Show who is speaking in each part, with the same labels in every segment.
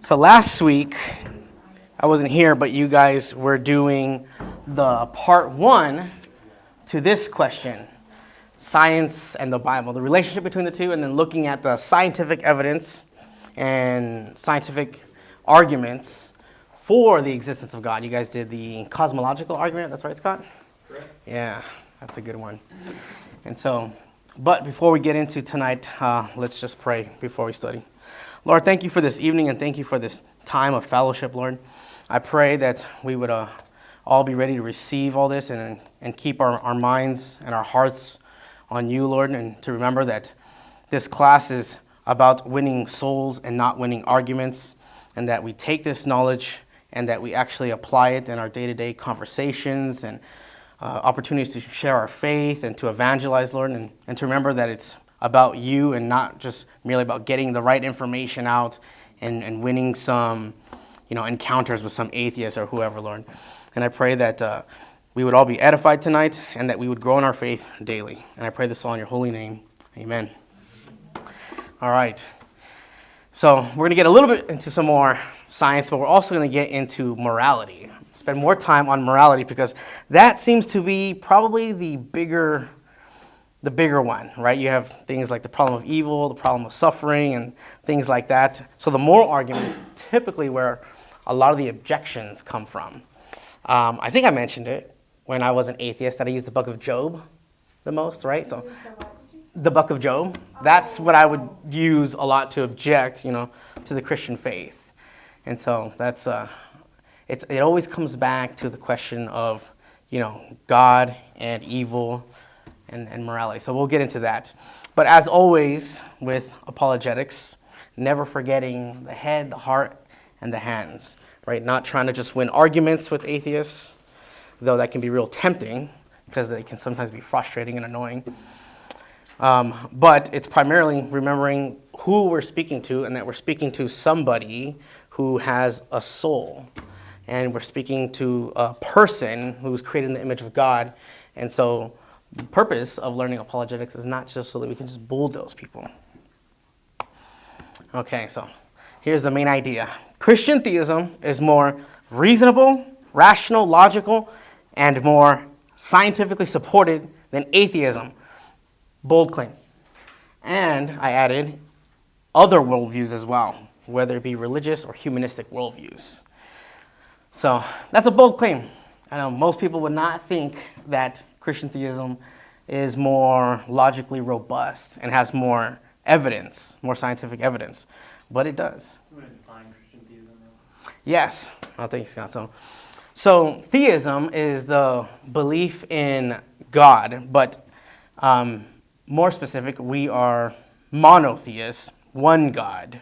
Speaker 1: So last week, I wasn't here, but you guys were doing the part one to this question, science and the Bible, the relationship between the two, and then looking at the scientific evidence and scientific arguments for the existence of God. You guys did the cosmological argument, that's right, Scott?
Speaker 2: Correct.
Speaker 1: Yeah, that's a good one. And so, but before we get into tonight, let's just pray before we study. Lord, thank you for this evening and thank you for this time of fellowship, Lord. I pray that we would all be ready to receive all this and keep our minds and our hearts on you, Lord, and to remember that this class is about winning souls and not winning arguments, and that we take this knowledge and that we actually apply it in our day-to-day conversations and opportunities to share our faith and to evangelize, Lord, and to remember that it's about you and not just merely about getting the right information out and winning some, encounters with some atheists or whoever, Lord. And I pray that we would all be edified tonight and that we would grow in our faith daily. And I pray this all in your holy name. Amen. All right. So we're going to get a little bit into some more science, but we're also going to get into morality. Spend more time on morality because that seems to be probably the bigger one, right? You have things like the problem of evil, the problem of suffering, and things like that. So the moral argument is typically where a lot of the objections come from. I think I mentioned it when I was an atheist that I used the book of Job the most, right? So the book of Job, that's what I would use a lot to object, to the Christian faith. And so that's, it always comes back to the question of, God and evil and morality. So we'll get into that. But as always with apologetics, never forgetting the head, the heart, and the hands, right? Not trying to just win arguments with atheists, though that can be real tempting because they can sometimes be frustrating and annoying. But it's primarily remembering who we're speaking to and that we're speaking to somebody who has a soul. And we're speaking to a person who's created in the image of God. And so the purpose of learning apologetics is not just so that we can just bulldoze people. Okay, so here's the main idea. Christian theism is more reasonable, rational, logical, and more scientifically supported than atheism. Bold claim. And I added other worldviews as well, whether it be religious or humanistic worldviews. So that's a bold claim. I know most people would not think that Christian theism is more logically robust and has more evidence, more scientific evidence, but it does.
Speaker 2: You want to define Christian theism now?
Speaker 1: Yes. Oh, thank you, Scott. So theism is the belief in God, but more specific, we are monotheists, one God,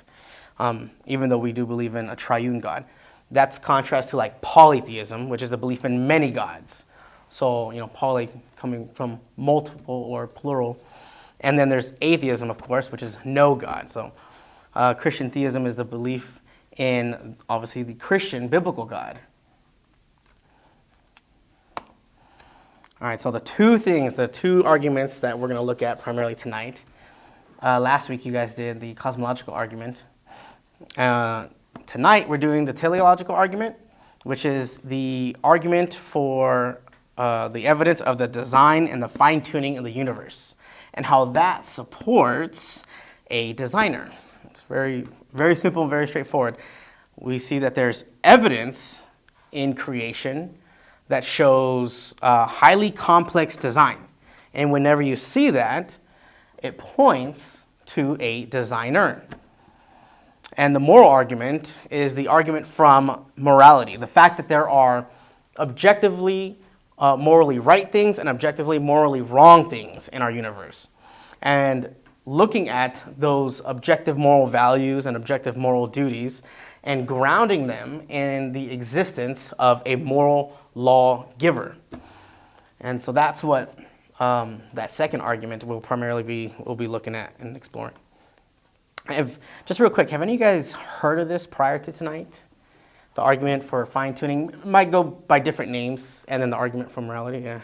Speaker 1: even though we do believe in a triune God. That's contrast to like polytheism, which is the belief in many gods. So, poly coming from multiple or plural. And then there's atheism, of course, which is no God. So Christian theism is the belief in, obviously, the Christian biblical God. All right, so the two arguments that we're going to look at primarily tonight. Last week, you guys did the cosmological argument. Tonight, we're doing the teleological argument, which is the argument for the evidence of the design and the fine-tuning of the universe, and how that supports a designer. It's very, very simple, very straightforward. We see that there's evidence in creation that shows highly complex design. And whenever you see that, it points to a designer. And the moral argument is the argument from morality, the fact that there are objectively morally right things and objectively morally wrong things in our universe. And looking at those objective moral values and objective moral duties and grounding them in the existence of a moral law giver. And so that's what that second argument we'll be looking at and exploring. Just real quick, have any of you guys heard of this prior to tonight? The argument for fine-tuning might go by different names, and then the argument for morality, yeah.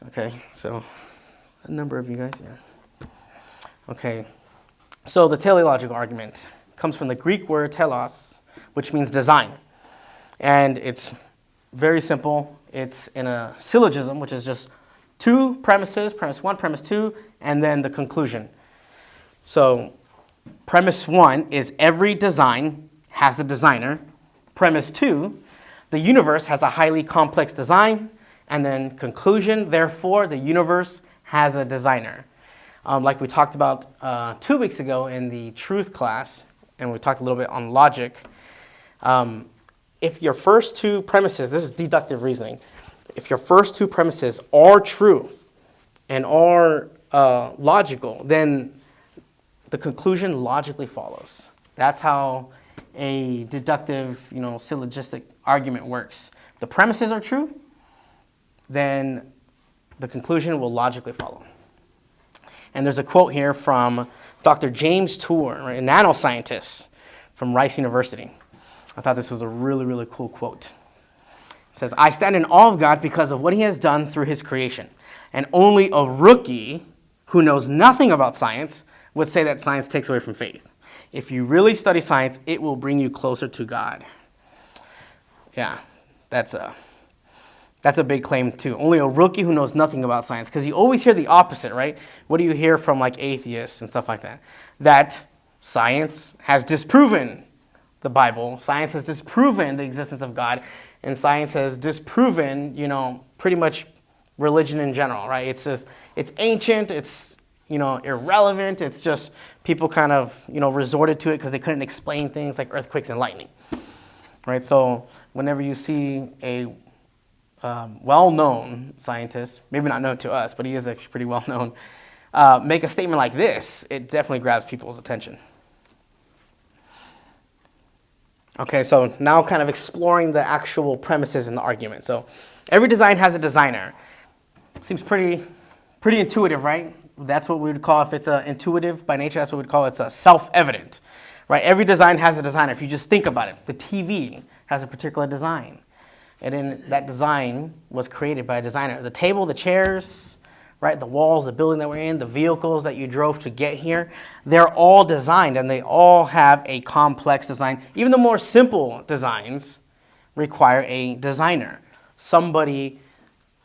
Speaker 1: Okay, so a number of you guys, yeah. Okay, so the teleological argument, comes from the Greek word telos, which means design. And it's very simple. It's in a syllogism, which is just two premises, premise one, premise two, and then the conclusion. So premise one is every design has a designer. Premise two, the universe has a highly complex design. And then conclusion, therefore, the universe has a designer. Like we talked about 2 weeks ago in the truth class, and we talked a little bit on logic. If your first two premises, this is deductive reasoning, if your first two premises are true and are logical, then the conclusion logically follows. That's how a deductive, syllogistic argument works. If the premises are true, then the conclusion will logically follow. And there's a quote here from Dr. James Tour, a nanoscientist from Rice University. I thought this was a really, really cool quote. It says, "I stand in awe of God because of what he has done through his creation. And only a rookie who knows nothing about science would say that science takes away from faith. If you really study science, it will bring you closer to God." Yeah, that's a big claim too. Only a rookie who knows nothing about science. Because you always hear the opposite, right? What do you hear from like atheists and stuff like that? That science has disproven the Bible. Science has disproven the existence of God. And science has disproven, pretty much religion in general, right? It's ancient, it's, irrelevant. It's just people kind of, resorted to it because they couldn't explain things like earthquakes and lightning, right? So whenever you see a well-known scientist, maybe not known to us, but he is actually pretty well-known, make a statement like this, it definitely grabs people's attention. Okay, so now kind of exploring the actual premises in the argument. So every design has a designer. Seems pretty intuitive, right? That's what we would call, if it's intuitive by nature, that's what we'd call it's a self-evident, right? Every design has a designer. If you just think about it, the TV has a particular design. And then that design was created by a designer. The table, the chairs, right, the walls, the building that we're in, the vehicles that you drove to get here, they're all designed and they all have a complex design. Even the more simple designs require a designer. Somebody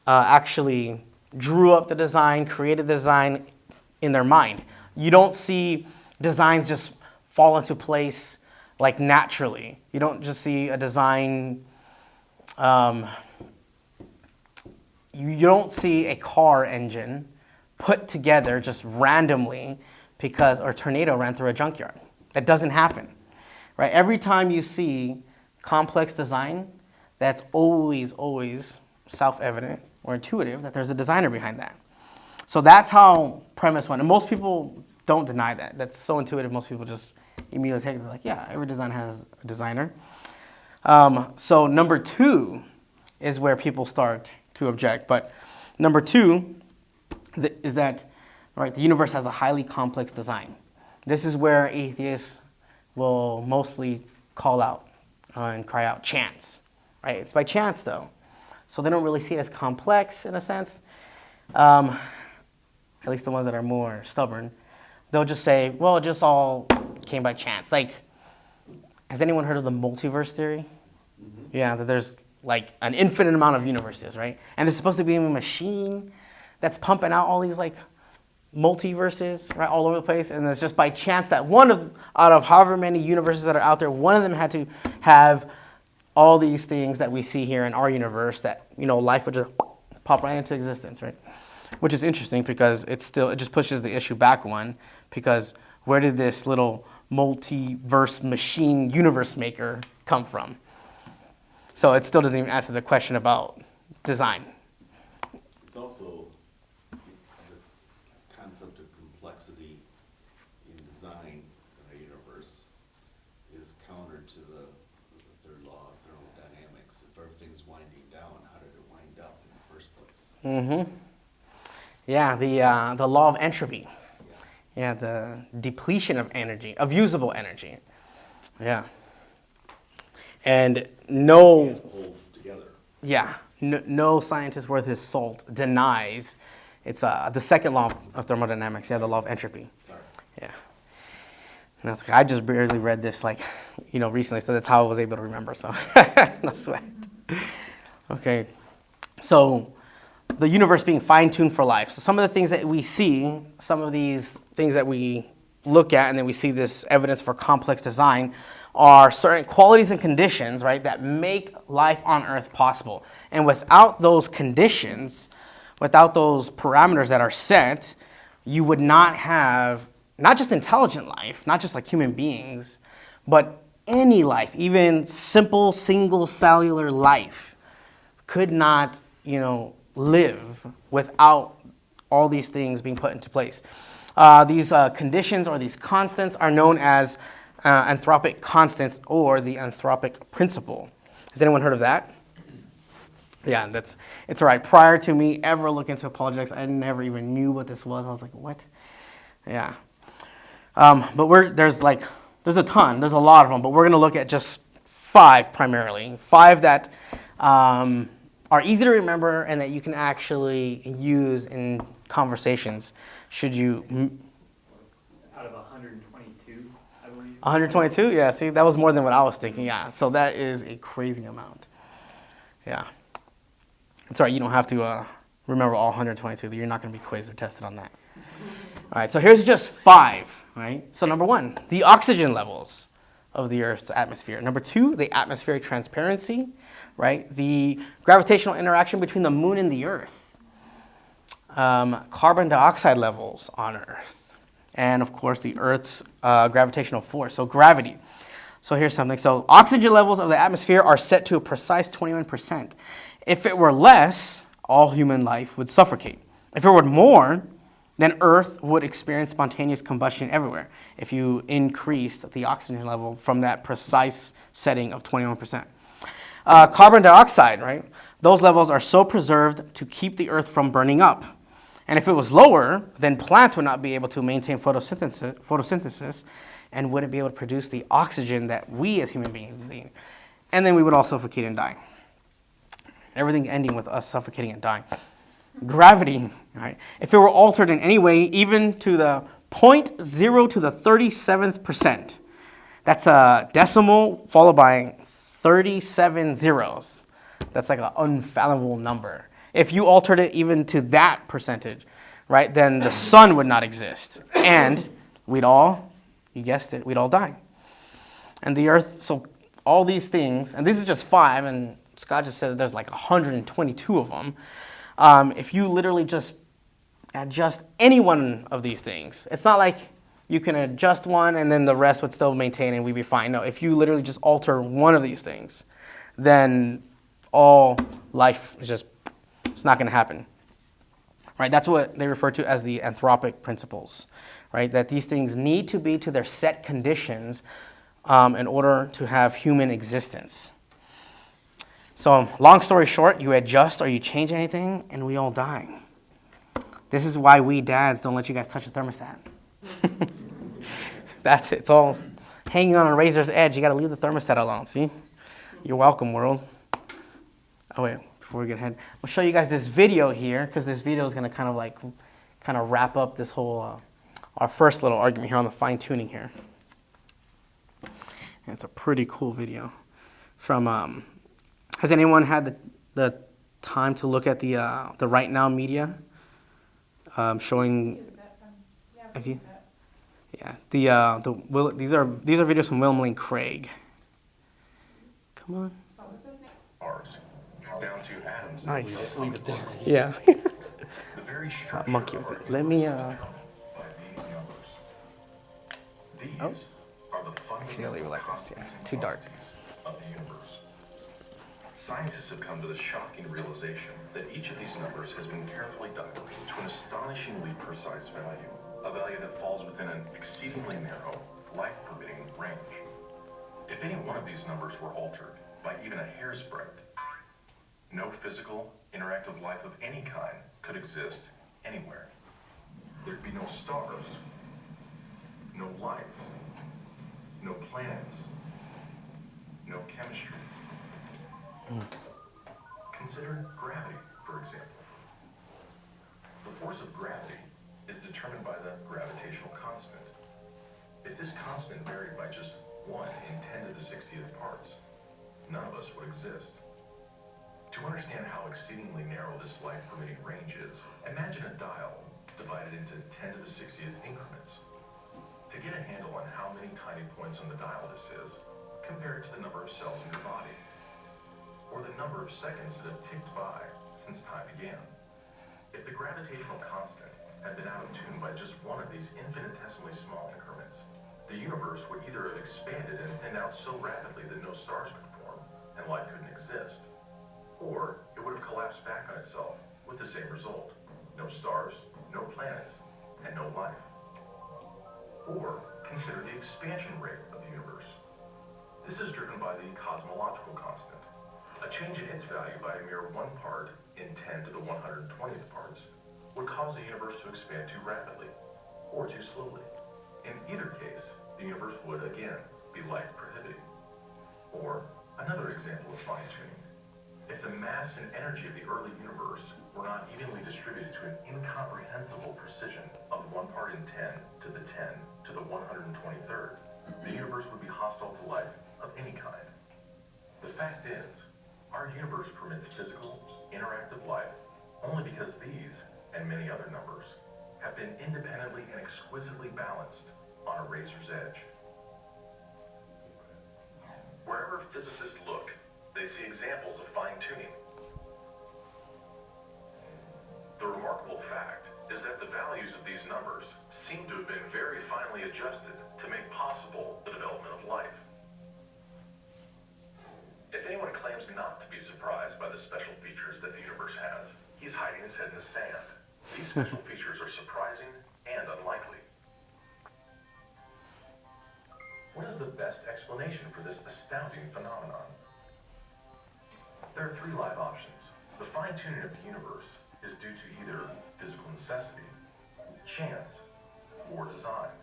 Speaker 1: actually drew up the design, created the design in their mind. You don't see designs just fall into place like naturally. You don't just see a design. You don't see a car engine put together just randomly because a tornado ran through a junkyard. That doesn't happen, right? Every time you see complex design, that's always self-evident or intuitive that there's a designer behind that. So that's how premise one, and most people don't deny that. That's so intuitive, most people just immediately take it, like, yeah, every design has a designer. So number two is where people start to object. But number two is that, right, the universe has a highly complex design. This is where atheists will mostly call out and cry out chance, right? It's by chance, though. So they don't really see it as complex in a sense. At least the ones that are more stubborn. They'll just say, well, it just all came by chance. Like, has anyone heard of the multiverse theory? Mm-hmm. Yeah, that there's like an infinite amount of universes, right? And there's supposed to be a machine that's pumping out all these like multiverses, right, all over the place. And it's just by chance that out of however many universes that are out there, one of them had to have all these things that we see here in our universe that, life would just pop right into existence, right? Which is interesting because it just pushes the issue back one, because where did this little multiverse machine universe maker come from? So it still doesn't even answer the question about design.
Speaker 3: It's also the concept of complexity in design in a universe is counter to the third law of thermodynamics. If everything's winding down, how did it wind up in the first place?
Speaker 1: Mm-hmm. Yeah, the law of entropy. Yeah, the depletion of energy, of usable energy. Yeah. And no scientist worth his salt denies it's the second law of thermodynamics. Yeah, the law of entropy.
Speaker 3: Sorry.
Speaker 1: Yeah. And I was like, I just barely read this, like, recently, so that's how I was able to remember, so no sweat. Okay, so the universe being fine-tuned for life. So some of the things that we see, some of these things that we look at, and then we see this evidence for complex design, are certain qualities and conditions, right, that make life on Earth possible. And without those conditions, without those parameters that are set, you would not have not just intelligent life, not just like human beings, but any life, even simple single cellular life, could not, live without all these things being put into place. These conditions or these constants are known as anthropic constants or the anthropic principle. Has anyone heard of that? Yeah, it's all right. Prior to me ever looking into apologetics, I never even knew what this was. I was like, what? Yeah. But there's a ton, there's a lot of them, but we're going to look at just 5 primarily. 5 that are easy to remember and that you can actually use in conversations should you...
Speaker 2: Out of 122, I believe.
Speaker 1: 122? Yeah, see, that was more than what I was thinking, yeah. So that is a crazy amount. Yeah. It's all right, you don't have to remember all 122. You're not going to be quizzed or tested on that. All right, so here's just 5, right? So number 1, the oxygen levels of the Earth's atmosphere. Number 2, the atmospheric transparency, right? The gravitational interaction between the moon and the Earth. Carbon dioxide levels on Earth. And of course, the Earth's gravitational force, so gravity. So here's something. So oxygen levels of the atmosphere are set to a precise 21%. If it were less, all human life would suffocate. If it were more, then Earth would experience spontaneous combustion everywhere if you increased the oxygen level from that precise setting of 21%. Carbon dioxide, right? Those levels are so preserved to keep the Earth from burning up. And if it was lower, then plants would not be able to maintain photosynthesis and wouldn't be able to produce the oxygen that we as human beings need. And then we would all suffocate and die. Everything ending with us suffocating and dying. Gravity, right? If it were altered in any way, even to the 0.0 to the 37th percent, that's a decimal followed by 37 zeros. That's like an unfathomable number. If you altered it even to that percentage, right, then the sun would not exist. And we'd all, you guessed it, we'd all die. And the Earth, so all these things, and this is just 5, and Scott just said that there's like 122 of them. If you literally just adjust any one of these things, it's not like you can adjust one and then the rest would still maintain and we'd be fine. No, if you literally just alter one of these things, then all life is just, it's not going to happen. Right? That's what they refer to as the anthropic principles. Right? That these things need to be to their set conditions in order to have human existence. So, long story short, you adjust or you change anything, and we all die. This is why we dads don't let you guys touch the thermostat. It's all hanging on a razor's edge. You got to leave the thermostat alone, see? You're welcome, world. Oh, wait, before we get ahead, I'll show you guys this video here, because this video is going to kind of wrap up this whole, our first little argument here on the fine-tuning here. And it's a pretty cool video from... Has anyone had the time to look at the Right Now media showing? Have you? Yeah. These are videos from William Lane Craig. Come on.
Speaker 4: Ours, down to atoms.
Speaker 1: Nice.
Speaker 2: Leave it there.
Speaker 1: Yeah.
Speaker 4: The very structure
Speaker 1: Monkey
Speaker 4: of
Speaker 1: with
Speaker 4: our
Speaker 1: it. Let me.
Speaker 4: universe is controlled by these numbers. These are the
Speaker 1: Actually, I'll leave it like this. Yeah. Too dark.
Speaker 4: of the universe. Scientists have come to the shocking realization that each of these numbers has been carefully dialed to an astonishingly precise value, a value that falls within an exceedingly narrow, life-permitting range. If any one of these numbers were altered by even a hair's breadth, no physical, interactive life of any kind could exist anywhere. There'd be no stars, no life, no planets, no chemistry. Consider gravity, for example. The force of gravity is determined by the gravitational constant. If If this constant varied by just 1 in 10 to the 60th parts, none of us would exist. To understand how exceedingly narrow this life-permitting range is, imagine a dial divided into 10 to the 60th increments. To get a handle on how many tiny points on the dial this is, compare it to the number of cells in your body, or the number of seconds that have ticked by since time began. If the gravitational constant had been out of tune by just one of these infinitesimally small increments, the universe would either have expanded and thinned out so rapidly that no stars could form and life couldn't exist, or it would have collapsed back on itself with the same result: no stars, no planets, and no life. Or consider the expansion rate of the universe. This is driven by the cosmological constant. A change in its value by a mere 1 part in 10 to the 120th parts would cause the universe to expand too rapidly or too slowly. In either case, the universe would again be life prohibiting. Or another example of fine-tuning. If the mass and energy of the early universe were not evenly distributed to an incomprehensible precision of 1 part in 10 to the 10 to the 123rd, the universe would be hostile to life of any kind. The fact is, our universe permits physical, interactive life only because these, and many other numbers, have been independently and exquisitely balanced on a razor's edge. Wherever physicists look, they see examples of fine-tuning. The remarkable fact is that the values of these numbers seem to have been very finely adjusted to make possible the development of life. If anyone claims not to be surprised by the special features that the universe has, he's hiding his head in the sand. These special features are surprising and unlikely. What is the best explanation for this astounding phenomenon? There are 3 live options. The fine-tuning of the universe is due to either physical necessity, chance, or design.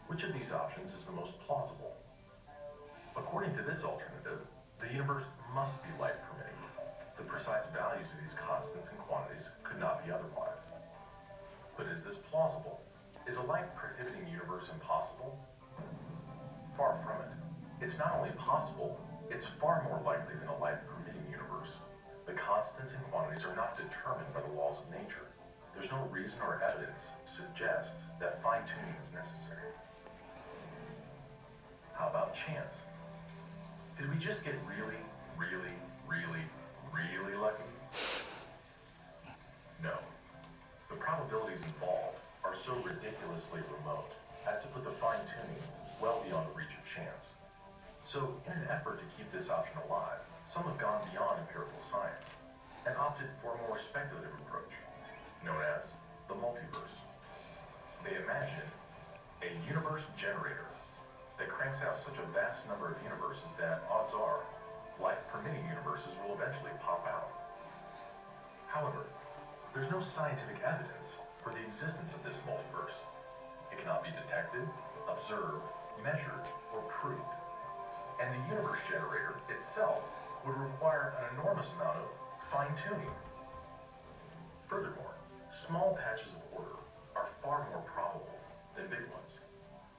Speaker 4: Which of these options is the most plausible? According to this alternative, the universe must be life permitting. The precise values of these constants and quantities could not be otherwise. But is this plausible? Is a life prohibiting universe impossible? Far from it. It's not only possible, it's far more likely than a life permitting universe. The constants and quantities are not determined by the laws of nature. There's no reason or evidence to suggest that fine-tuning is necessary. How about chance? Did we just get really, really, really, really lucky? No. The probabilities involved are so ridiculously remote as to put the fine-tuning well beyond the reach of chance. So, in an effort to keep this option alive, some have gone beyond empirical science and opted for a more speculative approach, known as the multiverse. They imagine a universe generator that cranks out such a vast number of universes that, odds are, life-permitting universes will eventually pop out. However, there's no scientific evidence for the existence of this multiverse. It cannot be detected, observed, measured, or proved. And the universe generator itself would require an enormous amount of fine-tuning. Furthermore, small patches of order are far more probable than big ones.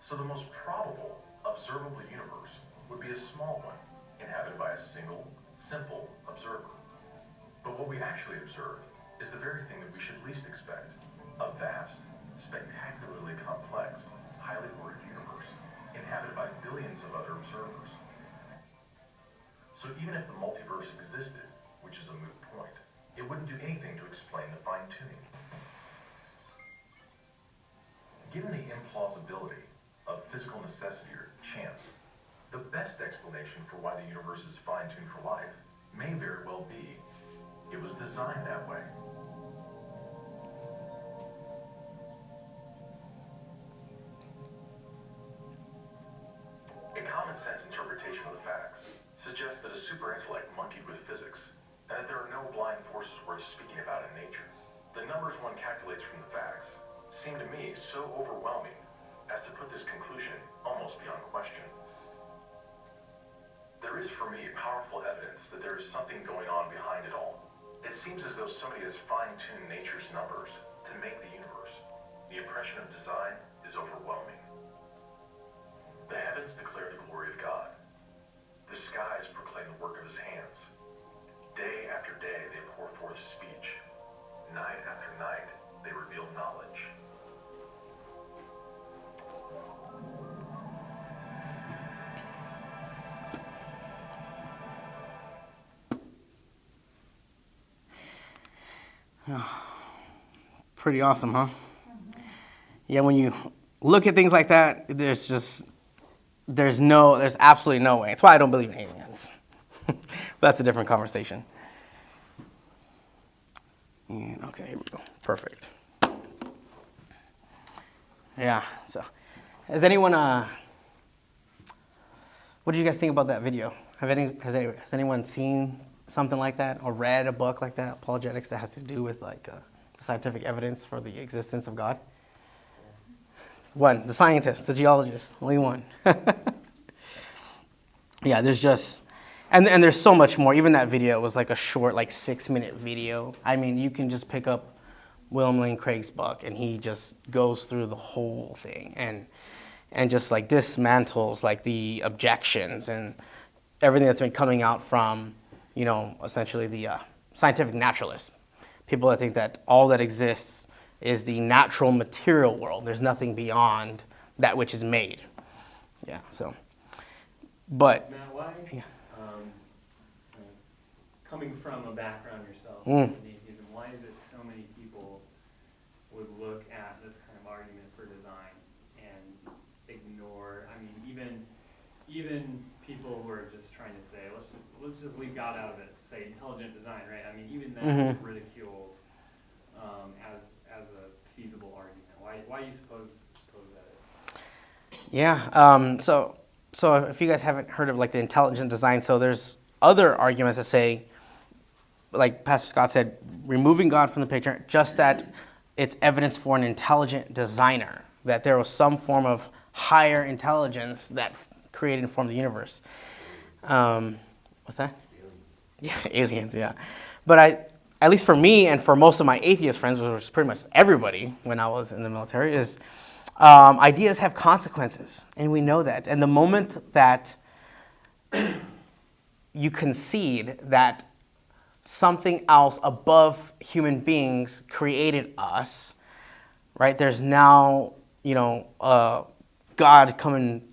Speaker 4: So the most probable observable universe would be a small one, inhabited by a single, simple observer. But what we actually observe is the very thing that we should least expect: a vast, spectacularly complex, highly ordered universe, inhabited by billions of other observers. So even if the multiverse existed, which is a moot point, it wouldn't do anything to explain the fine-tuning. Given the implausibility of physical necessity or chance, the best explanation for why the universe is fine-tuned for life may very well be it was designed that way. A common-sense interpretation of the facts suggests that a super-intellect monkeyed with physics, and that there are no blind forces worth speaking about in nature. The numbers one calculates from the facts seem to me so overwhelming as to put this conclusion almost beyond question. There is for me powerful evidence that there is something going on behind it all. It seems as though somebody has fine-tuned nature's numbers to make the universe. The impression of design is overwhelming.
Speaker 1: Pretty awesome, huh? Yeah, when you look at things like that, there's absolutely no way. That's why I don't believe in aliens. But that's a different conversation. Okay, here we go. Perfect. Yeah, so has anyone, what do you guys think about that video? Has anyone seen something like that or read a book like that, Apologetics, that has to do with like scientific evidence for the existence of God? One, the scientist, the geologist, only one. Yeah, there's just, and there's so much more. Even that video was like a short, like 6-minute video. I mean, you can just pick up William Lane Craig's book, and he just goes through the whole thing and just like dismantles like the objections and everything that's been coming out from, essentially the scientific naturalists. People that think that all that exists is the natural material world. There's nothing beyond that which is made. Yeah, so, but.
Speaker 2: Matt, why,
Speaker 1: Yeah.
Speaker 2: coming from a background yourself
Speaker 1: Mm.
Speaker 2: in atheism, why is it so many people would look at this kind of argument for design and ignore, even people who are just trying to say, let's just leave God out of it, to say intelligent design, right? I mean, even that is ridiculed as a feasible argument. Why do you suppose that is?
Speaker 1: Yeah. So if you guys haven't heard of like the intelligent design, so there's other arguments that say, like Pastor Scott said, removing God from the picture, just that it's evidence for an intelligent designer, that there was some form of higher intelligence that created and formed the universe. What's that?
Speaker 3: Aliens.
Speaker 1: Yeah, aliens. Yeah, but at least for me and for most of my atheist friends, which was pretty much everybody when I was in the military, is ideas have consequences, and we know that. And the moment that you concede that something else above human beings created us, right? There's now, God coming,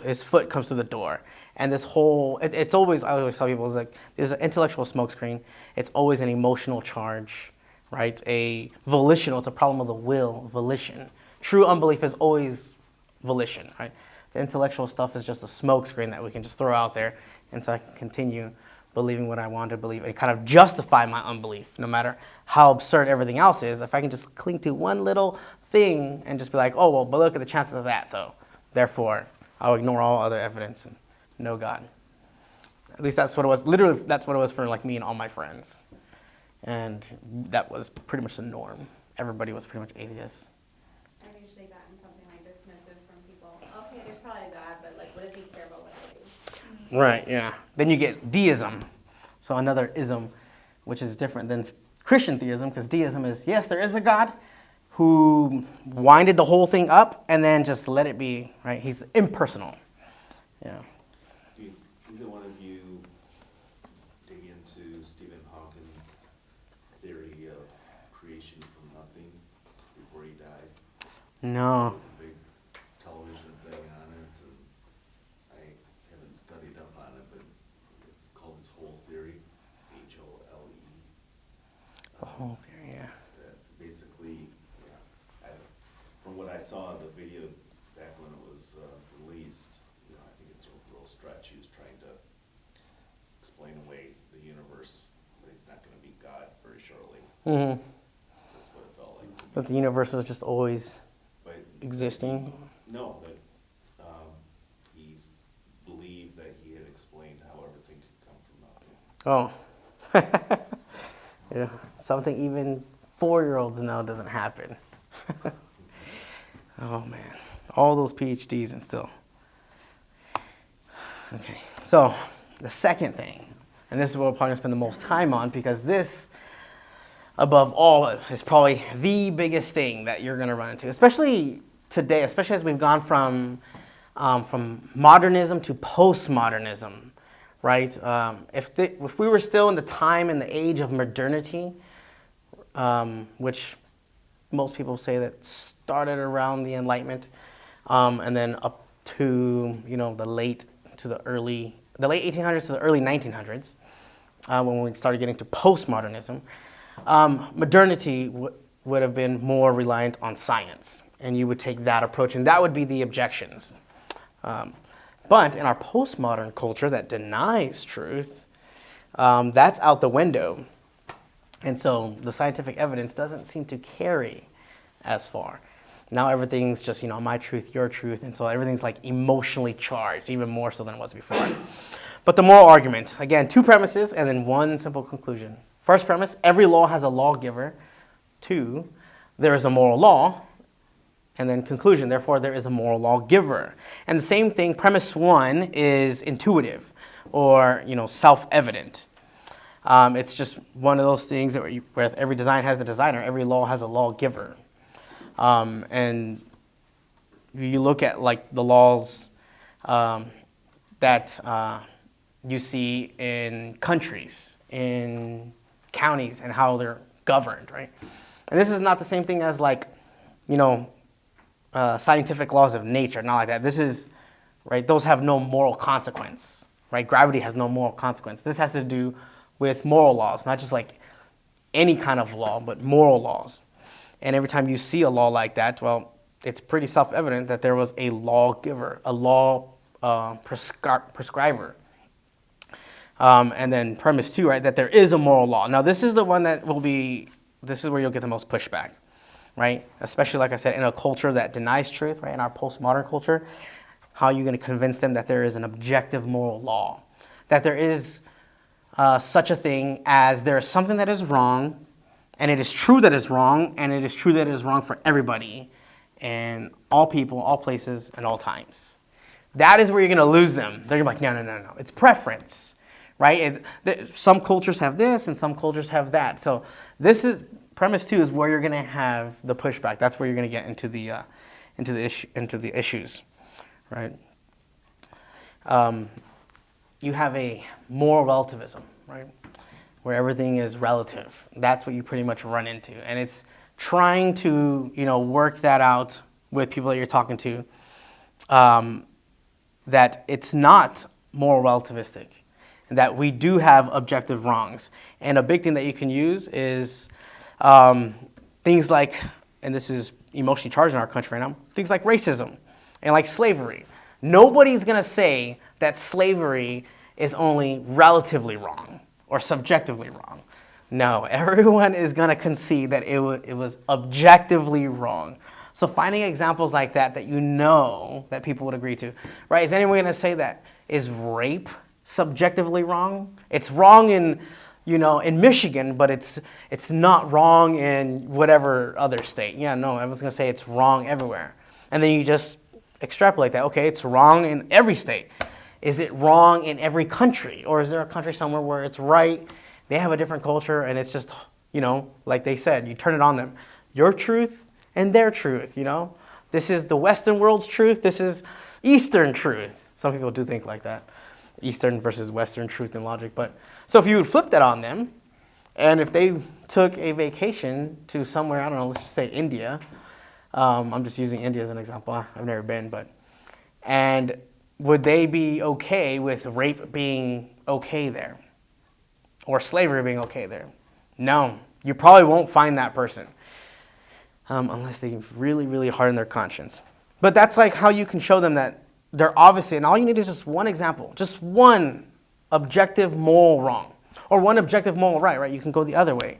Speaker 1: his foot comes to the door. And this whole, it's always, I always tell people, it's like, there's an intellectual smokescreen. It's always an emotional charge, right? A volitional, it's a problem of the will, volition. True unbelief is always volition, right? The intellectual stuff is just a smokescreen that we can just throw out there. And so I can continue believing what I want to believe and kind of justify my unbelief, no matter how absurd everything else is. If I can just cling to one little thing and just be like, oh, well, but look at the chances of that. So therefore, I'll ignore all other evidence and know God. At least that's what it was. Literally, that's what it was for like me and all my friends. And that was pretty much the norm. Everybody was pretty much atheists.
Speaker 5: I've usually gotten something like dismissive from people. Okay, there's probably a God, but like, what does he care about what I do?
Speaker 1: Right, yeah. Then you get deism. So another ism, which is different than Christian theism, because deism is, yes, there is a God who winded the whole thing up and then just let it be, right? He's impersonal. Yeah.
Speaker 3: Do either one of you dig into Stephen Hawking's theory of creation from nothing before he died?
Speaker 1: No.
Speaker 3: There was a big television thing on it, and I haven't studied up on it, but it's called his whole theory, HOLE.
Speaker 1: The whole theory, yeah.
Speaker 3: That basically, from what I saw in the video back when it was released, I think it's a real stretch. He was trying to explain away the universe, but he's not going to be God very shortly.
Speaker 1: Mm-hmm.
Speaker 3: That's what it felt like.
Speaker 1: That the universe is just always
Speaker 3: But
Speaker 1: existing.
Speaker 3: no, but he believed that he had explained how everything could come from nothing.
Speaker 1: Oh. Yeah. Something even 4-year-olds know doesn't happen. Oh, man. All those PhDs and still. Okay. So the second thing, and this is what we're probably going to spend the most time on, because this, above all, is probably the biggest thing that you're going to run into, especially today, especially as we've gone from modernism to postmodernism, right? If we were still in the time and the age of modernity, which most people say that started around the Enlightenment, and then up to the late 1800s to the early 1900s, when we started getting to postmodernism. Modernity would have been more reliant on science, and you would take that approach, and that would be the objections. But in our postmodern culture that denies truth, that's out the window. And so the scientific evidence doesn't seem to carry as far. Now everything's just, my truth, your truth, and so everything's like emotionally charged, even more so than it was before. But the moral argument, again, 2 premises and then 1 simple conclusion. First premise, every law has a lawgiver. 2, there is a moral law. And then conclusion, therefore there is a moral lawgiver. And the same thing, premise 1 is intuitive or, self-evident. It's just one of those things that where every design has the designer, every law has a lawgiver. And you look at like the laws that you see in countries, in counties, and how they're governed, right? And this is not the same thing as like, scientific laws of nature, not like that. This is, right, those have no moral consequence, right? Gravity has no moral consequence. This has to do with moral laws, not just like any kind of law, but moral laws. And every time you see a law like that, well, it's pretty self-evident that there was a lawgiver, a law prescriber. And then premise 2, right, that there is a moral law. Now, this is the one that this is where you'll get the most pushback, right? Especially, like I said, in a culture that denies truth, right, in our postmodern culture, how are you going to convince them that there is an objective moral law? That there is such a thing as there is something that is wrong, and it is true that it's wrong, and it is true that it is wrong for everybody, and all people, all places, and all times. That is where you're going to lose them. They're going to be like, no. It's preference, right? Some cultures have this, and some cultures have that. So this is premise 2 is where you're going to have the pushback. That's where you're going to get into the issues, right? You have a moral relativism, right? Where everything is relative. That's what you pretty much run into. And it's trying to, work that out with people that you're talking to, that it's not moral relativistic, and that we do have objective wrongs. And a big thing that you can use is things like, and this is emotionally charged in our country right now, things like racism and like slavery. Nobody's going to say that slavery is only relatively wrong or subjectively wrong. No, everyone is going to concede that it was objectively wrong. So finding examples like that that people would agree to, right? Is anyone going to say that is rape subjectively wrong? It's wrong in Michigan, but it's not wrong in whatever other state. Yeah, no, everyone's going to say it's wrong everywhere. And then you just extrapolate that. Okay, it's wrong in every state. Is it wrong in every country? Or is there a country somewhere where it's right? They have a different culture, and it's just, like they said, you turn it on them. Your truth and their truth, This is the Western world's truth. This is Eastern truth. Some people do think like that. Eastern versus Western truth and logic. But so if you would flip that on them, and if they took a vacation to somewhere, I don't know, let's just say India. I'm just using India as an example. I've never been, and would they be okay with rape being okay there? Or slavery being okay there? No. You probably won't find that person. Unless they really, really harden their conscience. But that's like how you can show them that they're obviously, and all you need is just one example. Just one objective moral wrong. Or one objective moral right? You can go the other way.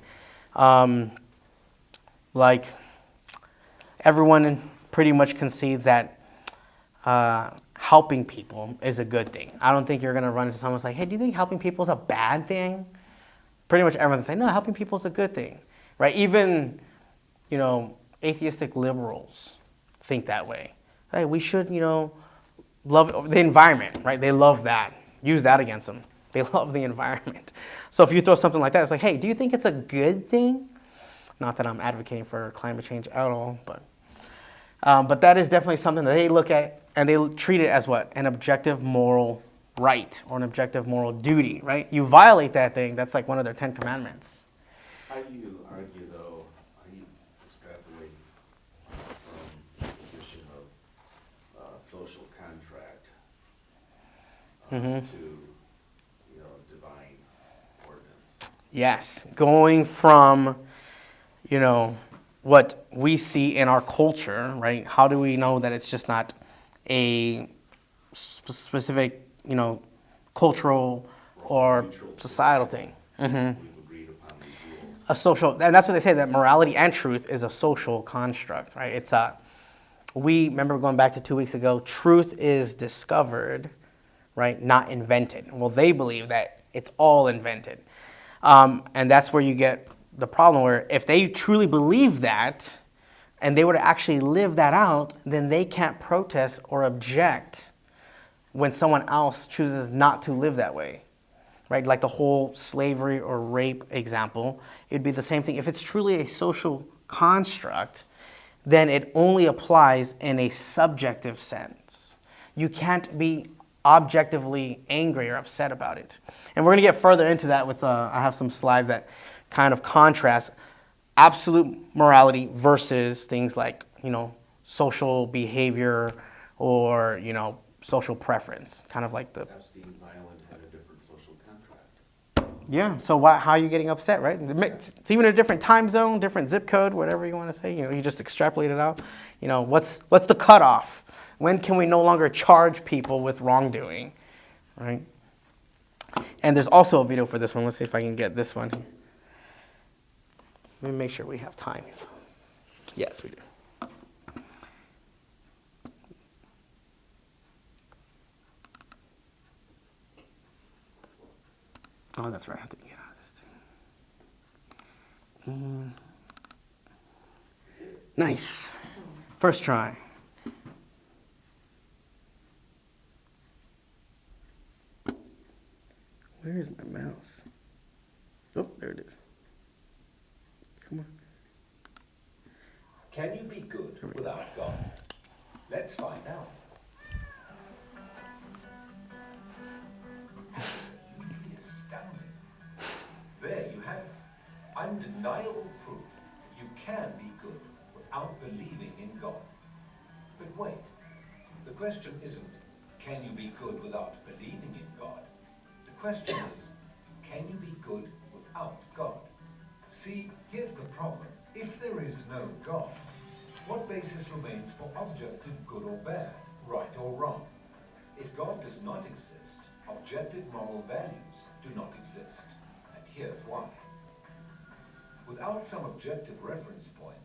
Speaker 1: Like, everyone pretty much concedes that helping people is a good thing. I don't think you're going to run into someone who's like, hey, do you think helping people is a bad thing? Pretty much everyone's going to say, no, helping people is a good thing, right? Even, atheistic liberals think that way. Hey, we should, love the environment, right? They love that. Use that against them. They love the environment. So if you throw something like that, it's like, hey, do you think it's a good thing? Not that I'm advocating for climate change at all, but that is definitely something that they look at and they treat it as what? An objective moral right or an objective moral duty, right? You violate that thing, that's like one of their 10 commandments.
Speaker 3: How do you argue, though, how do you extrapolate from the position of social contract to, divine ordinance?
Speaker 1: Yes, going from, what we see in our culture, right? How do we know that it's just not a specific, cultural or
Speaker 3: Neutral
Speaker 1: societal thing?
Speaker 3: We've agreed upon these rules.
Speaker 1: A social, and that's what they say, that morality and truth is a social construct, right? We remember going back to 2 weeks ago, truth is discovered, right? Not invented. Well, they believe that it's all invented. And that's where you get the problem, where if they truly believe that and they were to actually live that out, then they can't protest or object when someone else chooses not to live that way, right? Like the whole slavery or rape example, it'd be the same thing. If it's truly a social construct, then it only applies in a subjective sense. You can't be objectively angry or upset about it. And we're going to get further into that with, I have some slides that kind of contrast absolute morality versus things like, social behavior or, social preference, kind of like the...
Speaker 3: Epstein's Island had a different social contract.
Speaker 1: Yeah, so how are you getting upset, right? It's even a different time zone, different zip code, whatever you want to say. You just extrapolate it out. What's the cutoff? When can we no longer charge people with wrongdoing, right? And there's also a video for this one. Let's see if I can get this one. Let me make sure we have time. Yes, we do. Oh, that's right. I have to get out of this thing. Nice. First try. Where is my mouse? Oh, there it is. Come on.
Speaker 6: Can you be good without God? Let's find out. Absolutely astounding. There you have it. Undeniable proof that you can be good without believing in God. But wait, the question isn't, can you be good without believing in God? The question is, can you be good without God? See, here's the problem. If there is no God, what basis remains for objective good or bad, right or wrong? If God does not exist, objective moral values do not exist. And here's why. Without some objective reference point,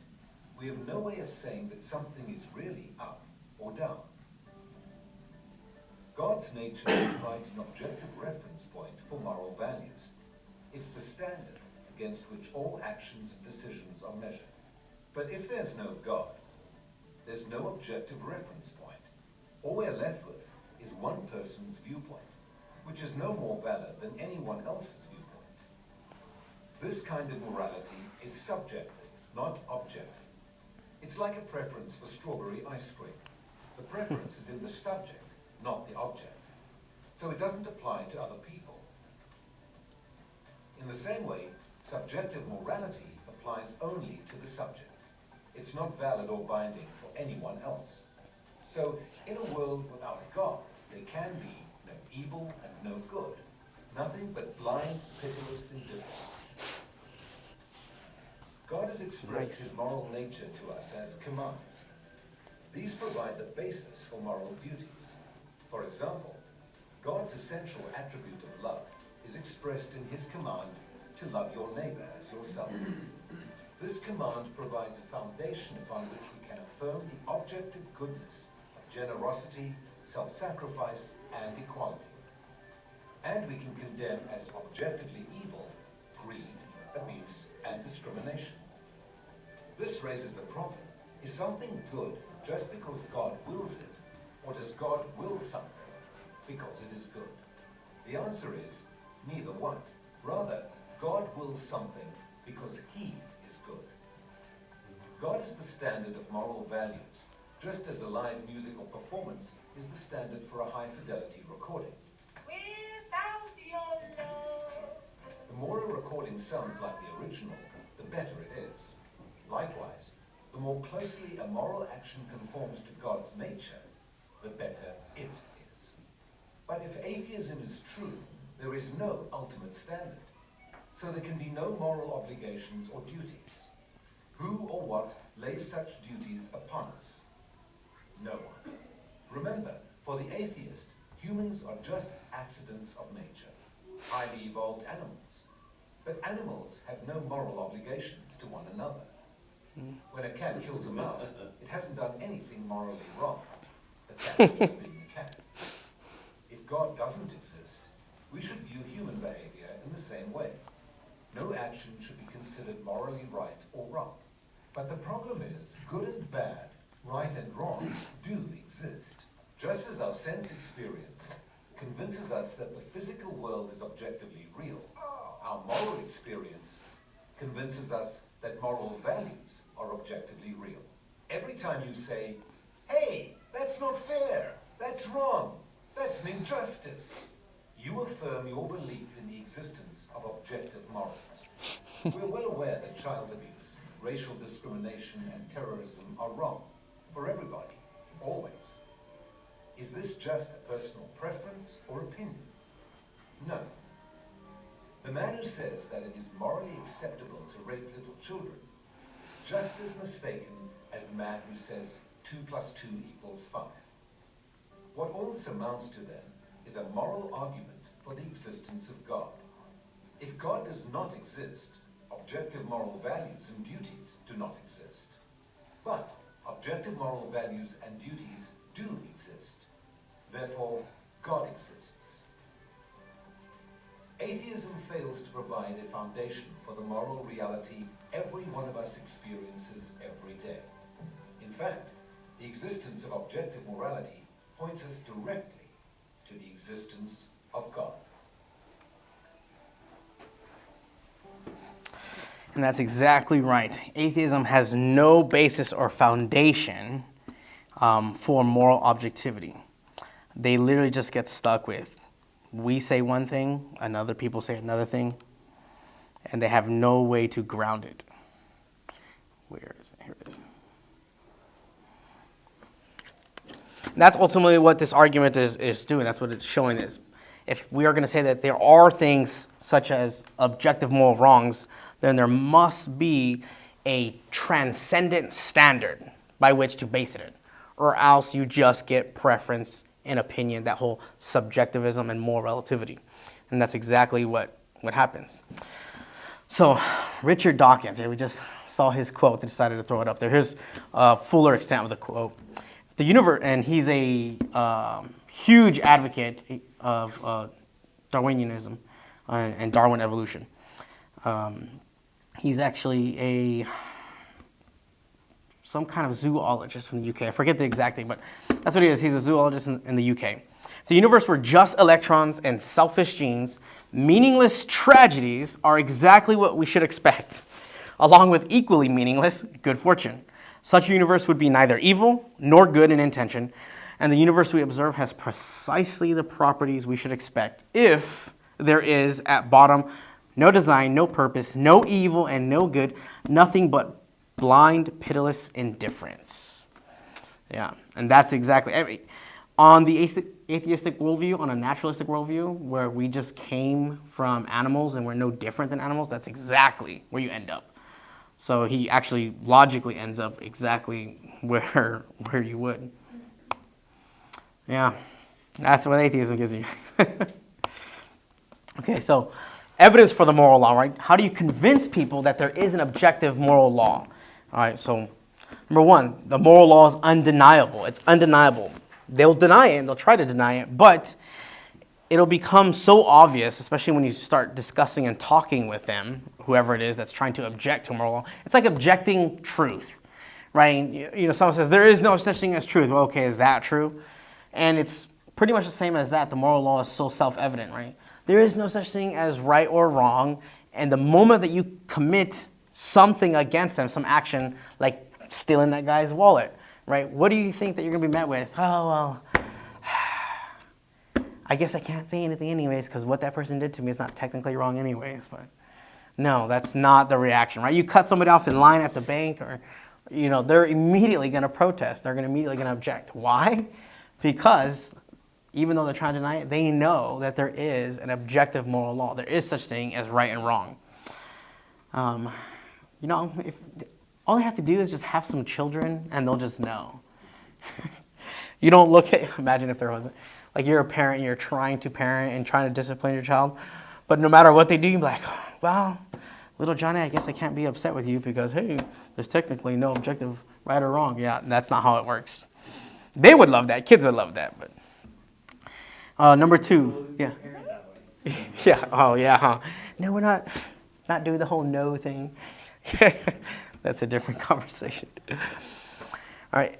Speaker 6: we have no way of saying that something is really up or down. God's nature provides an objective reference point for moral values. It's the standard against which all actions and decisions are measured. But if there's no God, there's no objective reference point. All we're left with is one person's viewpoint, which is no more valid than anyone else's viewpoint. This kind of morality is subjective, not objective. It's like a preference for strawberry ice cream. The preference is in the subject, not the object. So it doesn't apply to other people. In the same way, subjective morality applies only to the subject. It's not valid or binding for anyone else. So, in a world without God, there can be no evil and no good. Nothing but blind, pitiless indifference. God has expressed his moral nature to us as commands. These provide the basis for moral duties. For example, God's essential attribute of love is expressed in his command to love your neighbor as yourself. This command provides a foundation upon which we can affirm the objective goodness of generosity, self-sacrifice, and equality. And we can condemn as objectively evil greed, abuse, and discrimination. This raises a problem. Is something good just because God wills it, or does God will something because it is good? The answer is neither one. Rather, God wills something because he is good. God is the standard of moral values, just as a live musical performance is the standard for a high-fidelity recording.
Speaker 7: Without your love.
Speaker 6: The more a recording sounds like the original, the better it is. Likewise, the more closely a moral action conforms to God's nature, the better it is. But if atheism is true, there is no ultimate standard. so there can be no moral obligations or duties. Who or what lays such duties upon us? No one. Remember, for the atheist, humans are just accidents of nature, highly evolved animals. But animals have no moral obligations to one another. When a cat kills a mouse, it hasn't done anything morally wrong. The cat's just being a cat. If God doesn't exist, we should view human behavior in the same way. No action should be considered morally right or wrong. But the problem is, good and bad, right and wrong, do exist. Just as our sense experience convinces us that the physical world is objectively real, our moral experience convinces us that moral values are objectively real. Every time you say, hey, that's not fair, that's wrong, that's an injustice, you affirm your belief in the existence of objective morals. We're well aware that child abuse, racial discrimination, and terrorism are wrong for everybody, always. Is this just a personal preference or opinion? No. The man who says that it is morally acceptable to rape little children is just as mistaken as the man who says 2 + 2 = 5. What all this amounts to then is a moral argument for the existence of God. If God does not exist, objective moral values and duties do not exist. But objective moral values and duties do exist. Therefore, God exists. Atheism fails to provide a foundation for the moral reality every one of us experiences every day. In fact, the existence of objective morality points us directly to the existence of God.
Speaker 1: And that's exactly right. Atheism has no basis or foundation for moral objectivity. They literally just get stuck with, we say one thing, another people say another thing, and they have no way to ground it. Where is it? Here it is. And that's ultimately what this argument is doing. That's what it's showing is. If we are going to say that there are things such as objective moral wrongs, then there must be a transcendent standard by which to base it in, or else you just get preference and opinion, that whole subjectivism and moral relativity. And that's exactly what happens. So Richard Dawkins, here we just saw his quote, decided to throw it up there. Here's a fuller extent of the quote. The universe, and he's a huge advocate of Darwinianism and Darwin evolution. He's actually some kind of zoologist from the UK. I forget the exact thing, but that's what he is. He's a zoologist in the UK. If the universe were just electrons and selfish genes, meaningless tragedies are exactly what we should expect, along with equally meaningless good fortune. Such a universe would be neither evil nor good in intention, and the universe we observe has precisely the properties we should expect if there is, at bottom, no design, no purpose, no evil, and no good, nothing but blind, pitiless indifference. Yeah, and that's exactly, on the atheistic worldview, on a naturalistic worldview, where we just came from animals and we're no different than animals, that's exactly where you end up. So he actually logically ends up exactly where you would. Yeah, that's what atheism gives you. Okay, so evidence for the moral law, right? How do you convince people that there is an objective moral law? All right, so number one, the moral law is undeniable. It's undeniable. They'll deny it and they'll try to deny it, but it'll become so obvious, especially when you start discussing and talking with them, whoever it is that's trying to object to moral law. It's like objecting truth, right? You know, someone says, there is no such thing as truth. Well, okay, is that true? And it's pretty much the same as that. The moral law is so self-evident, right? There is no such thing as right or wrong, and the moment that you commit something against them, some action, like stealing that guy's wallet, right? What do you think that you're going to be met with? Oh, well, I guess I can't say anything anyways because what that person did to me is not technically wrong anyways. But no, that's not the reaction, right? You cut somebody off in line at the bank, or, you know, they're immediately going to protest. They're immediately going to object. Why? Because even though they're trying to deny it, they know that there is an objective moral law. There is such thing as right and wrong. You know, if all you have to do is just have some children and they'll just know. You don't look at, imagine if there wasn't, like you're a parent, you're trying to parent and trying to discipline your child, but no matter what they do, you're like, well, little Johnny, I guess I can't be upset with you because, hey, there's technically no objective right or wrong. Yeah, that's not how it works. They would love that. Kids would love that. But number 2, yeah.
Speaker 2: Parent that way.
Speaker 1: Yeah. Oh, yeah. Huh? No, we're not doing the whole no thing. That's a different conversation. All right.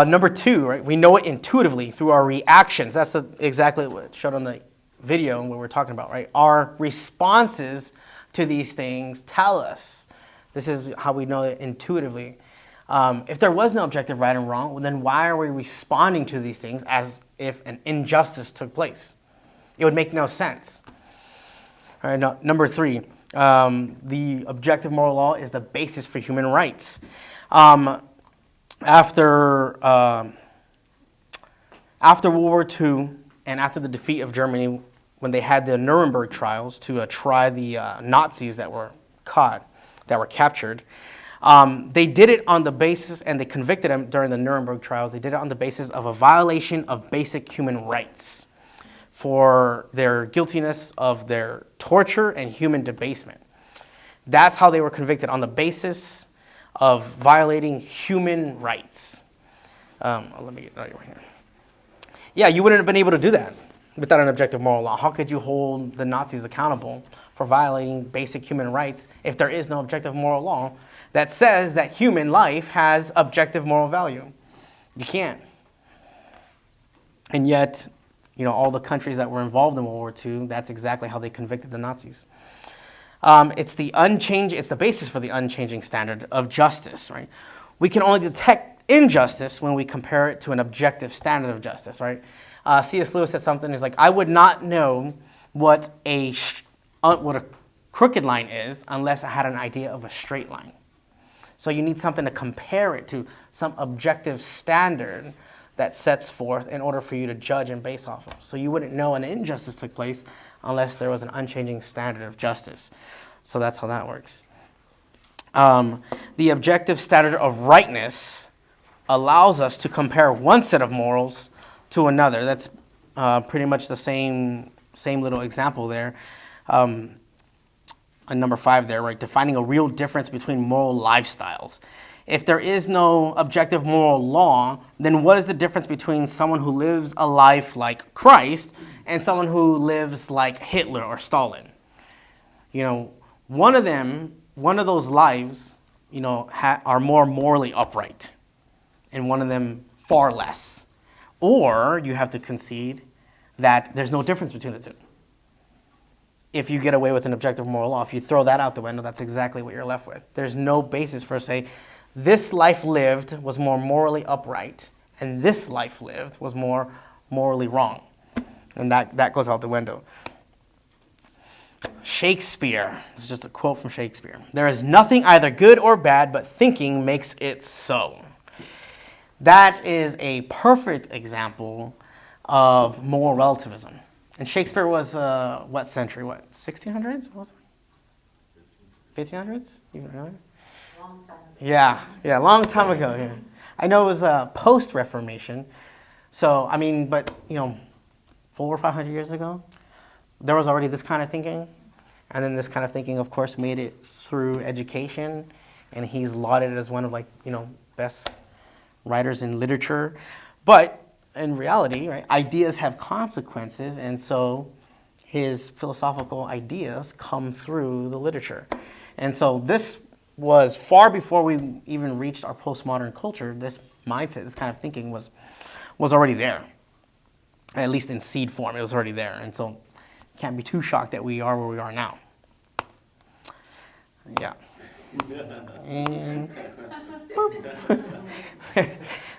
Speaker 1: Number 2, right? We know it intuitively through our reactions. That's exactly what it showed on the video and what we're talking about, right? Our responses to these things tell us. This is how we know it intuitively. If there was no objective right and wrong, well, then why are we responding to these things as if an injustice took place? It would make no sense. All right, now, number 3, the objective moral law is the basis for human rights. After World War II and after the defeat of Germany, when they had the Nuremberg trials to try the Nazis that were captured, they did it on the basis, and they convicted them during the Nuremberg trials, they did it on the basis of a violation of basic human rights for their guiltiness of their torture and human debasement. That's how they were convicted, on the basis of violating human rights. Let me get it right here. Yeah, you wouldn't have been able to do that without an objective moral law. How could you hold the Nazis accountable for violating basic human rights if there is no objective moral law that says that human life has objective moral value? You can't. And yet, you know, all the countries that were involved in World War II, that's exactly how they convicted the Nazis. It's the basis for the unchanging standard of justice, right? We can only detect injustice when we compare it to an objective standard of justice, right? C.S. Lewis said something, he's like, I would not know what a crooked line is unless I had an idea of a straight line. So you need something to compare it to, some objective standard that sets forth in order for you to judge and base off of. So you wouldn't know an injustice took place unless there was an unchanging standard of justice. So that's how that works. The objective standard of rightness allows us to compare one set of morals to another. That's pretty much the same little example there. On number 5 there, right? Defining a real difference between moral lifestyles. If there is no objective moral law, then what is the difference between someone who lives a life like Christ and someone who lives like Hitler or Stalin? You know, one of those lives, you know, are more morally upright, and one of them far less. Or you have to concede that there's no difference between the two. If you get away with an objective moral law, if you throw that out the window, that's exactly what you're left with. There's no basis for, say, this life lived was more morally upright, and this life lived was more morally wrong. And that goes out the window. Shakespeare, this is just a quote from Shakespeare. There is nothing either good or bad, but thinking makes it so. That is a perfect example of moral relativism. And Shakespeare was, what century? What, 1600s? What was it? 1500s? Even earlier?
Speaker 5: Long time.
Speaker 1: Yeah, long time ago. Yeah. I know it was post-Reformation. So, I mean, but, you know, 400 or 500 years ago, there was already this kind of thinking. And then this kind of thinking, of course, made it through education. And he's lauded as one of, like, you know, best writers in literature. But in reality, right, ideas have consequences. And so his philosophical ideas come through the literature. And so this was far before we even reached our postmodern culture. This mindset, this kind of thinking was already there. At least in seed form, it was already there. And so can't be too shocked that we are where we are now. Yeah. And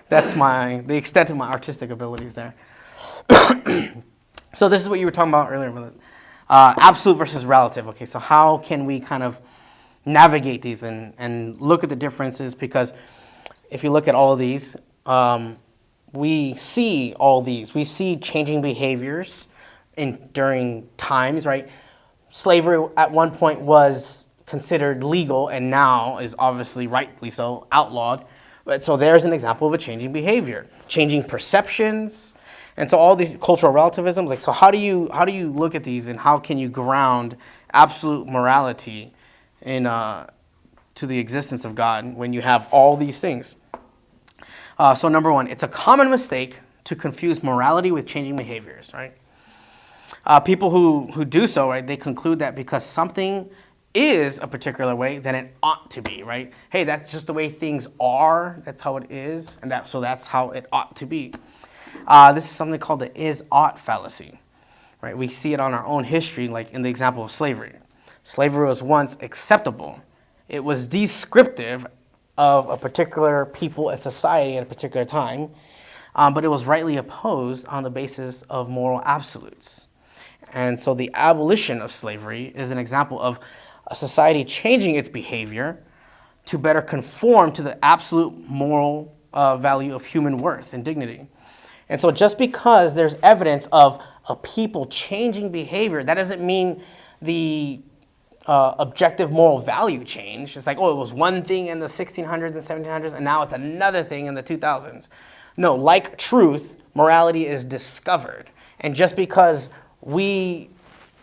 Speaker 1: that's the extent of my artistic abilities there. So this is what you were talking about earlier, with absolute versus relative. Okay, so how can we kind of navigate these and look at the differences? Because if you look at all of these, we see all these. We see changing behaviors during times, right? Slavery at one point was considered legal and now is obviously rightly so outlawed. But so there's an example of a changing behavior, changing perceptions. And so all these cultural relativisms, like, so how do you look at these, and how can you ground absolute morality in to the existence of God when you have all these things? So number one, it's a common mistake to confuse morality with changing behaviors, right? People who do so, right, they conclude that because something is a particular way, then it ought to be, right? Hey, that's just the way things are. That's how it is, and so that's how it ought to be. This is something called the is-ought fallacy, right? We see it on our own history, like in the example of slavery. Slavery was once acceptable. It was descriptive of a particular people and society at a particular time, but it was rightly opposed on the basis of moral absolutes. And so the abolition of slavery is an example of a society changing its behavior to better conform to the absolute moral value of human worth and dignity. And so just because there's evidence of a people changing behavior, that doesn't mean the objective moral value change. It's like, oh, it was one thing in the 1600s and 1700s, and now it's another thing in the 2000s. No, like truth, morality is discovered. And just because we,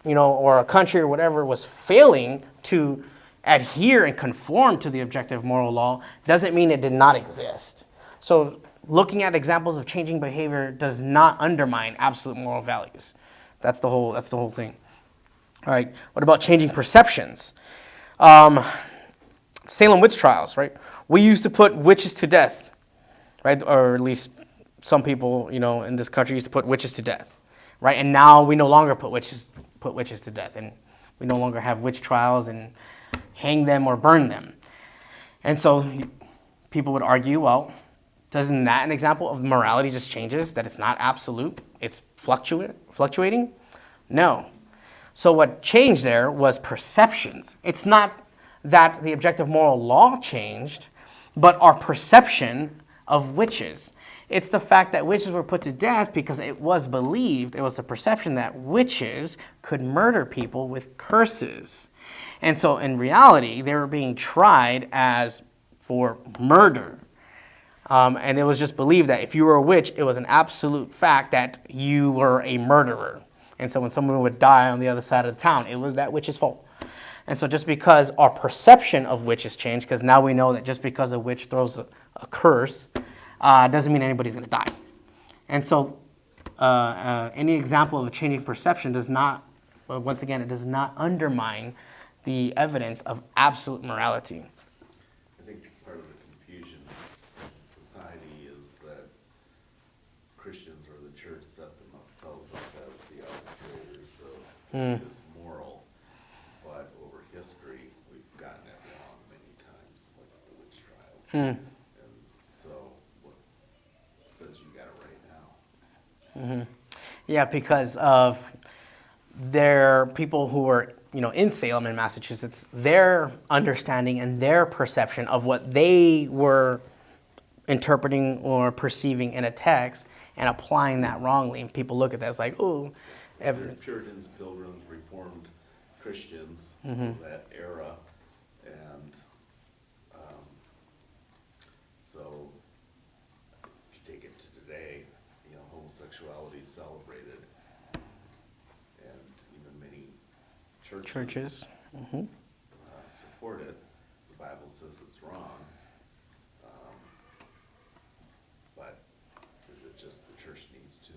Speaker 1: or a country or whatever was failing to adhere and conform to the objective moral law doesn't mean it did not exist. So looking at examples of changing behavior does not undermine absolute moral values. That's the whole thing. All right. What about changing perceptions? Salem witch trials, right? We used to put witches to death, right? Or at least some people, in this country used to put witches to death, right? And now we no longer put witches to death, and we no longer have witch trials and hang them or burn them. And so people would argue, well, doesn't that an example of morality just changes, that it's not absolute, it's fluctuating? No. So what changed there was perceptions. It's not that the objective moral law changed, but our perception of witches. It's the fact that witches were put to death because it was believed, it was the perception that witches could murder people with curses. And so in reality, they were being tried as for murder. And it was just believed that if you were a witch, it was an absolute fact that you were a murderer. And so when someone would die on the other side of the town, it was that witch's fault. And so just because our perception of witches changed, because now we know that just because a witch throws a curse, doesn't mean anybody's going to die. And so any example of a changing perception does not, once again, it does not undermine the evidence of absolute morality.
Speaker 3: I think part of the confusion in society is that Christians or the church set themselves up as the arbitrators of what is moral, but over history we've gotten it wrong many times, like the witch trials. And so what says you got it right now?
Speaker 1: Yeah, because of their people who were, in Salem in Massachusetts, their understanding and their perception of what they were interpreting or perceiving in a text and applying that wrongly. And people look at that as like, oh, evidence.
Speaker 3: Puritans, Pilgrims, Reformed Christians of that era, and so if you take it to today, homosexuality is celebrated, and even many churches support it. The Bible says it's wrong, but is it just the church needs to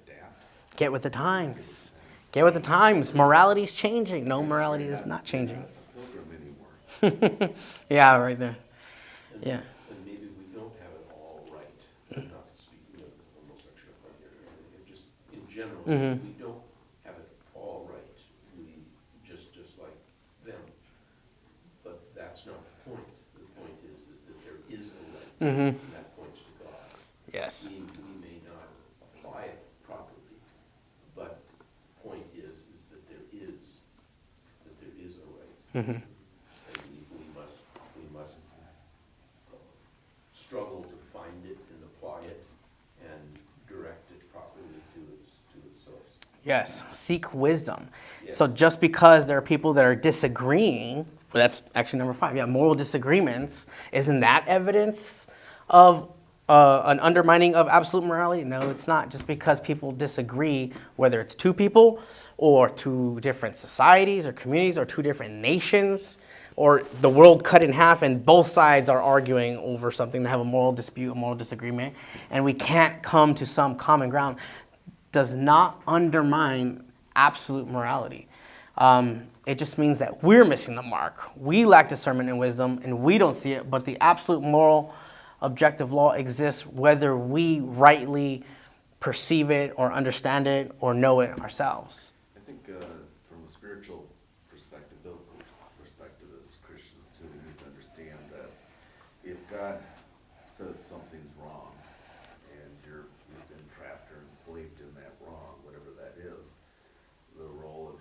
Speaker 3: adapt?
Speaker 1: Get with the times. Get with the times. Morality is changing. No, morality is not changing.
Speaker 3: Pilgrim anymore.
Speaker 1: Yeah, right there. Yeah.
Speaker 8: And maybe we don't have it all right. I'm not speaking of homosexuality here. Just in general, we don't have it all right. We just like them. But that's not the point. The point is that there is a right, and that points to God.
Speaker 1: Yes.
Speaker 8: We may not apply it properly, but the point is that there is a right. And we must struggle to find it and apply it and direct it properly to its source.
Speaker 1: Yes. Seek wisdom.
Speaker 8: Yes.
Speaker 1: So just because there are people that are disagreeing Well, that's actually number 5. Yeah, moral disagreements. Isn't that evidence of an undermining of absolute morality? No, it's not. Just because people disagree, whether it's 2 people or 2 different societies or communities or 2 different nations, or the world cut in half and both sides are arguing over something, to have a moral dispute, a moral disagreement, and we can't come to some common ground, does not undermine absolute morality. It just means that we're missing the mark. We lack discernment and wisdom, and we don't see it, but the absolute moral objective law exists whether we rightly perceive it or understand it or know it ourselves.
Speaker 3: I think from a spiritual perspective, biblical perspective, as Christians too, we need to understand that if God says something's wrong and you've been trapped or enslaved in that wrong, whatever that is, the role of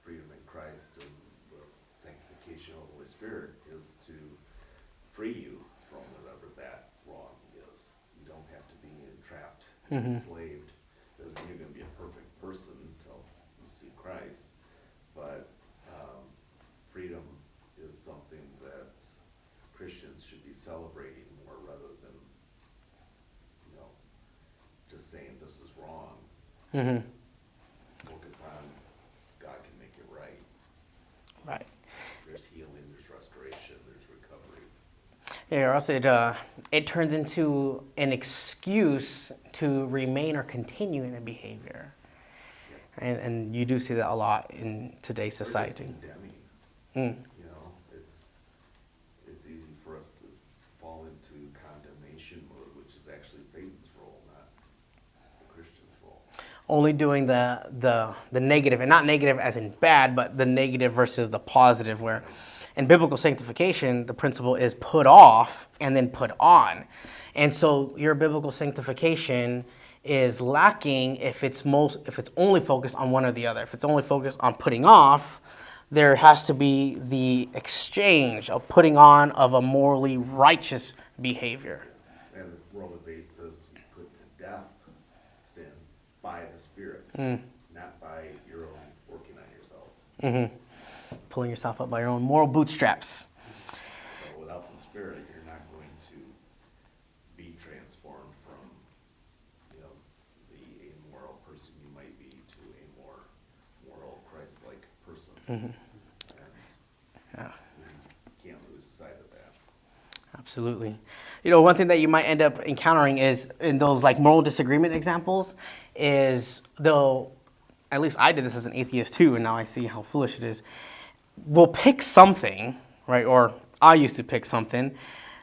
Speaker 3: freedom in Christ and the sanctification of the Holy Spirit is to free you from whatever that wrong is. You don't have to be entrapped, enslaved. Doesn't mean you're going to be a perfect person until you see Christ, but freedom is something that Christians should be celebrating more rather than, just saying this is wrong. Focus on God can make it right.
Speaker 1: Right.
Speaker 3: There's healing, there's restoration, there's recovery.
Speaker 1: Yeah, or else it turns into an excuse to remain or continue in a behavior. And you do see that a lot in today's society.
Speaker 3: Or just condemning.
Speaker 1: Mm.
Speaker 3: It's easy for us to fall into condemnation mode, which is actually Satan's role, not the Christian's role.
Speaker 1: Only doing the negative, and not negative as in bad, but the negative versus the positive, where in biblical sanctification, the principle is put off and then put on. And so your biblical sanctification is lacking if it's only focused on one or the other. If it's only focused on putting off, there has to be the exchange of putting on of a morally righteous behavior.
Speaker 3: And Romans 8 says you put to death sin by the Spirit, not by your own working on yourself.
Speaker 1: Pulling yourself up by your own moral bootstraps.
Speaker 3: So without the Spirit, you're not going to be transformed from, the immoral person you might be to a more moral, Christ-like person. And
Speaker 1: Yeah.
Speaker 3: we can't lose sight of that.
Speaker 1: Absolutely. One thing that you might end up encountering is in those like moral disagreement examples is, though, at least I did this as an atheist too, and now I see how foolish it is. We'll pick something, right? Or I used to pick something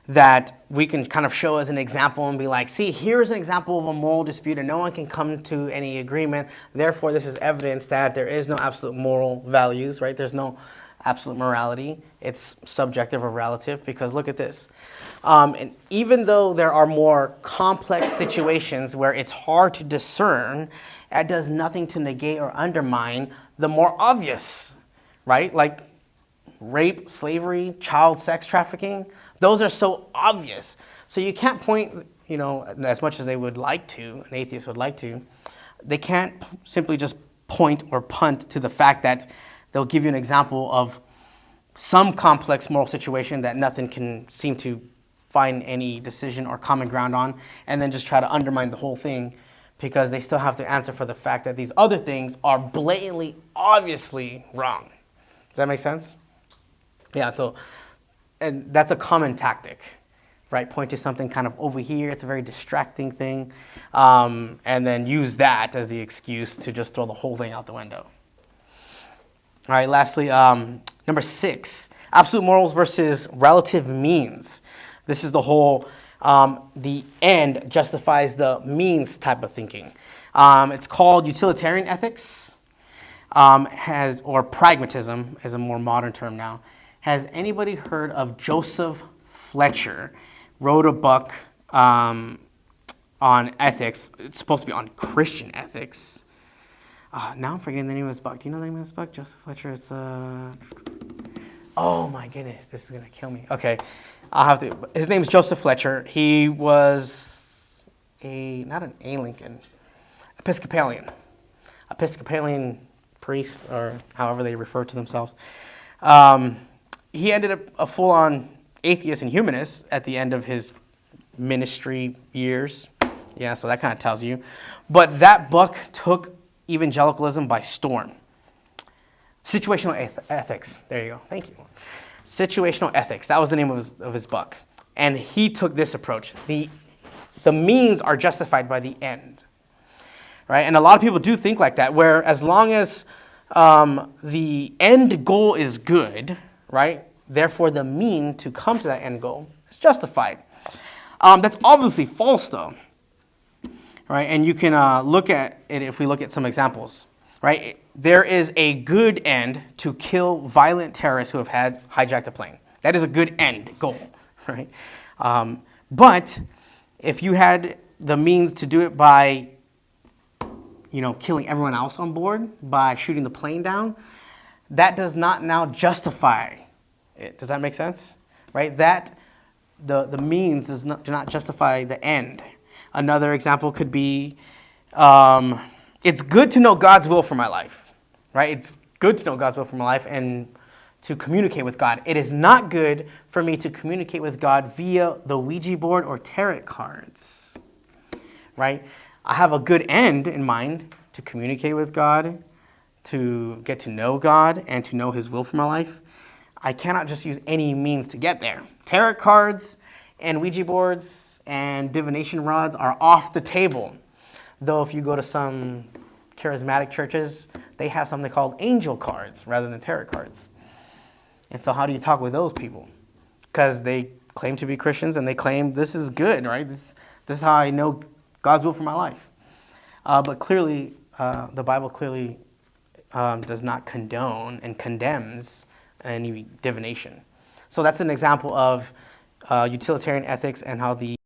Speaker 1: that we can kind of show as an example and be like, see, here's an example of a moral dispute and no one can come to any agreement. Therefore, this is evidence that there is no absolute moral values, right? There's no absolute morality. It's subjective or relative, because look at this. And even though there are more complex situations where it's hard to discern, it does nothing to negate or undermine the more obvious, right? Like rape, slavery, child sex trafficking. Those are so obvious. So you can't point, as much as they would like to, an atheist would like to, they can't simply just point or punt to the fact that they'll give you an example of some complex moral situation that nothing can seem to find any decision or common ground on, and then just try to undermine the whole thing because they still have to answer for the fact that these other things are blatantly, obviously wrong. Does that make sense? Yeah, and that's a common tactic, right? Point to something kind of over here. It's a very distracting thing, and then use that as the excuse to just throw the whole thing out the window. All right, lastly, number 6, absolute morals versus relative means. This is the whole the end justifies the means type of thinking. It's called utilitarian ethics, or pragmatism is a more modern term now. Has anybody heard of Joseph Fletcher? Wrote a book on ethics. It's supposed to be on Christian ethics. Now I'm forgetting the name of his book. Do you know the name of his book? Joseph Fletcher. It's oh my goodness, this is gonna kill me. Okay, I'll have to. His name is Joseph Fletcher. He was not an Anglican, Episcopalian priest, or however they refer to themselves. He ended up a full-on atheist and humanist at the end of his ministry years. Yeah, so that kind of tells you. But that book took evangelicalism by storm. Situational ethics. There you go. Thank you. Situational ethics. That was the name of his book. And he took this approach. The means are justified by the end. Right? And a lot of people do think like that, where as long as the end goal is good, right? Therefore, the mean to come to that end goal is justified. That's obviously false, though. Right? And you can look at it if we look at some examples. Right? There is a good end to kill violent terrorists who have hijacked a plane. That is a good end goal. Right? But if you had the means to do it by killing everyone else on board by shooting the plane down, that does not now justify it. Does that make sense? Right? That the means do not justify the end. Another example could be, it's good to know God's will for my life. Right? It's good to know God's will for my life and to communicate with God. It is not good for me to communicate with God via the Ouija board or tarot cards. Right? I have a good end in mind to communicate with God, to get to know God, and to know His will for my life. I cannot just use any means to get there. Tarot cards and Ouija boards and divination rods are off the table. Though if you go to some charismatic churches, they have something called angel cards rather than tarot cards. And so how do you talk with those people? Because they claim to be Christians and they claim this is good, right? This is how I know God's will for my life. But clearly, the Bible clearly does not condone and condemns any divination. So that's an example of utilitarian ethics and how the